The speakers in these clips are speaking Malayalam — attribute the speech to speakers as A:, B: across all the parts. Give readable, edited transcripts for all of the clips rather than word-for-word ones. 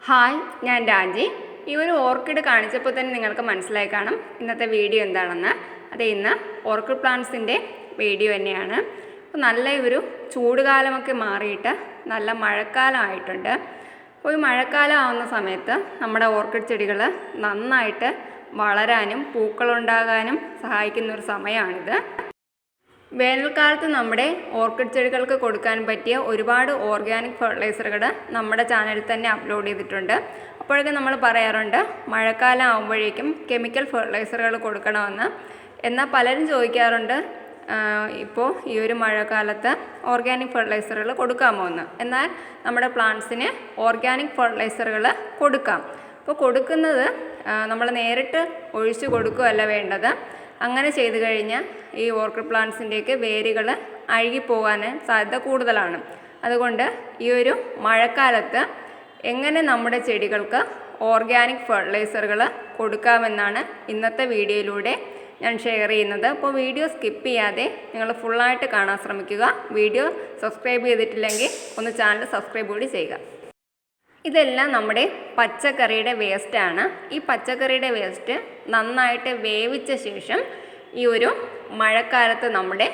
A: ഹായ്, ഞാൻ രാജി. ഈ ഒരു ഓർക്കിഡ് കാണിച്ചപ്പോൾ തന്നെ നിങ്ങൾക്ക് മനസ്സിലായി കാണും ഇന്നത്തെ വീഡിയോ എന്താണെന്ന്. ഇന്ന് ഓർക്കിഡ് പ്ലാന്റ്സിൻ്റെ വീഡിയോ തന്നെയാണ്. അപ്പോൾ നല്ല ഒരു ചൂടുകാലമൊക്കെ മാറിയിട്ട് നല്ല മഴക്കാലമായിട്ടുണ്ട്. അപ്പോൾ ഈ മഴക്കാലം ആവുന്ന സമയത്ത് നമ്മുടെ ഓർക്കിഡ് ചെടികൾ നന്നായിട്ട് വളരാനും പൂക്കളുണ്ടാകാനും സഹായിക്കുന്ന ഒരു സമയമാണിത്. വേനൽക്കാലത്ത് നമ്മുടെ ഓർക്കിഡ് ചെടികൾക്ക് കൊടുക്കാൻ പറ്റിയ ഒരുപാട് ഓർഗാനിക് ഫെർട്ടിലൈസറുകൾ നമ്മുടെ ചാനലിൽ തന്നെ അപ്ലോഡ് ചെയ്തിട്ടുണ്ട്. അപ്പോഴൊക്കെ നമ്മൾ പറയാറുണ്ട് മഴക്കാലം ആകുമ്പോഴേക്കും കെമിക്കൽ ഫെർട്ടിലൈസറുകൾ കൊടുക്കണമെന്ന്. എന്നാൽ പലരും ചോദിക്കാറുണ്ട് ഇപ്പോൾ ഈ ഒരു മഴക്കാലത്ത് ഓർഗാനിക് ഫെർട്ടിലൈസറുകൾ കൊടുക്കാമോ എന്ന്. എന്നാൽ നമ്മുടെ പ്ലാന്റ്സിന് ഓർഗാനിക് ഫെർട്ടിലൈസറുകൾ കൊടുക്കാം. അപ്പോൾ കൊടുക്കുന്നത് നമ്മൾ നേരിട്ട് ഒഴിച്ചു കൊടുക്കുകയല്ല വേണ്ടത്. അങ്ങനെ ചെയ്തു കഴിഞ്ഞാൽ ഈ ഓർക്കിഡ് പ്ലാന്റ്സിൻ്റെയൊക്കെ വേരുകൾ അഴുകിപ്പോകാൻ സാധ്യത കൂടുതലാണ്. അതുകൊണ്ട് ഈ ഒരു മഴക്കാലത്ത് എങ്ങനെ നമ്മുടെ ചെടികൾക്ക് ഓർഗാനിക് ഫെർട്ടിലൈസറുകൾ കൊടുക്കാമെന്നാണ് ഇന്നത്തെ വീഡിയോയിലൂടെ ഞാൻ ഷെയർ ചെയ്യുന്നത്. അപ്പോൾ വീഡിയോ സ്കിപ്പ് ചെയ്യാതെ നിങ്ങൾ ഫുള്ളായിട്ട് കാണാൻ ശ്രമിക്കുക. വീഡിയോ സബ്സ്ക്രൈബ് ചെയ്തിട്ടില്ലെങ്കിൽ ഒന്ന് ചാനൽ സബ്സ്ക്രൈബ് കൂടി ചെയ്യുക. ഇതെല്ലാം നമ്മുടെ പച്ചക്കറിയുടെ വേസ്റ്റാണ്. ഈ പച്ചക്കറിയുടെ വേസ്റ്റ് നന്നായിട്ട് വേവിച്ച ശേഷം ഈ ഒരു മഴക്കാലത്ത് നമ്മുടെ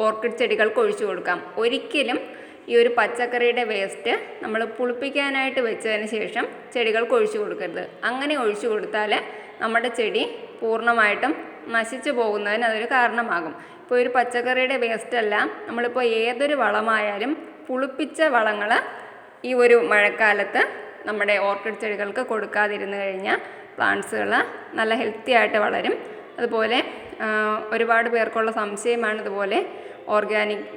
A: ഓർക്കിഡ് ചെടികൾക്ക് ഒഴിച്ചു കൊടുക്കാം. ഒരിക്കലും ഈ ഒരു പച്ചക്കറിയുടെ വേസ്റ്റ് നമ്മൾ പുളിപ്പിക്കാനായിട്ട് വെച്ചതിന് ശേഷം ചെടികൾക്ക് ഒഴിച്ചു കൊടുക്കരുത്. അങ്ങനെ ഒഴിച്ചു കൊടുത്താൽ നമ്മുടെ ചെടി പൂർണ്ണമായിട്ടും നശിച്ചു പോകുന്നതിന് അതൊരു കാരണമാകും. ഇപ്പോൾ ഒരു പച്ചക്കറിയുടെ വേസ്റ്റല്ല, നമ്മളിപ്പോൾ ഏതൊരു വളമായാലും പുളിപ്പിച്ച വളങ്ങൾ ഈ ഒരു മഴക്കാലത്ത് നമ്മുടെ ഓർക്കിഡ് ചെടികൾക്ക് കൊടുക്കാതിരുന്നു കഴിഞ്ഞാൽ പ്ലാന്റ്സുകൾ നല്ല ഹെൽത്തി ആയിട്ട് വളരും. അതുപോലെ ഒരുപാട് പേർക്കുള്ള സംശയമാണ് ഇതുപോലെ ഓർഗാനിക്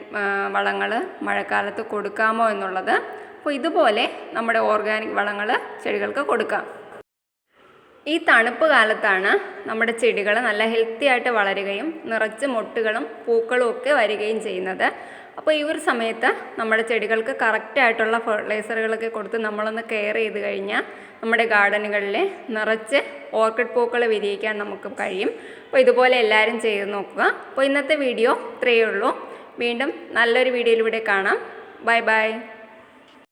A: വളങ്ങൾ മഴക്കാലത്ത് കൊടുക്കാമോ എന്നുള്ളത്. അപ്പോൾ ഇതുപോലെ നമ്മുടെ ഓർഗാനിക് വളങ്ങൾ ചെടികൾക്ക് കൊടുക്കാം. ഈ തണുപ്പ് കാലത്താണ് നമ്മുടെ ചെടികൾ നല്ല ഹെൽത്തി ആയിട്ട് വളരുകയും നിറച്ച് മൊട്ടുകളും പൂക്കളും ഒക്കെ വരികയും ചെയ്യുന്നത്. അപ്പോൾ ഈ ഒരു സമയത്ത് നമ്മുടെ ചെടികൾക്ക് കറക്റ്റായിട്ടുള്ള ഫെർട്ടിലൈസറുകളൊക്കെ കൊടുത്ത് നമ്മളൊന്ന് കെയർ ചെയ്ത് കഴിഞ്ഞാൽ നമ്മുടെ ഗാർഡനുകളിൽ നിറച്ച് ഓർക്കിഡ് പൂക്കൾ വിരിയിക്കാൻ നമുക്ക് കഴിയും. അപ്പോൾ ഇതുപോലെ എല്ലാവരും ചെയ്ത് നോക്കുക. അപ്പോൾ ഇന്നത്തെ വീഡിയോ ഇത്രയേ ഉള്ളൂ. വീണ്ടും നല്ലൊരു വീഡിയോയിലൂടെ കാണാം. Bye bye.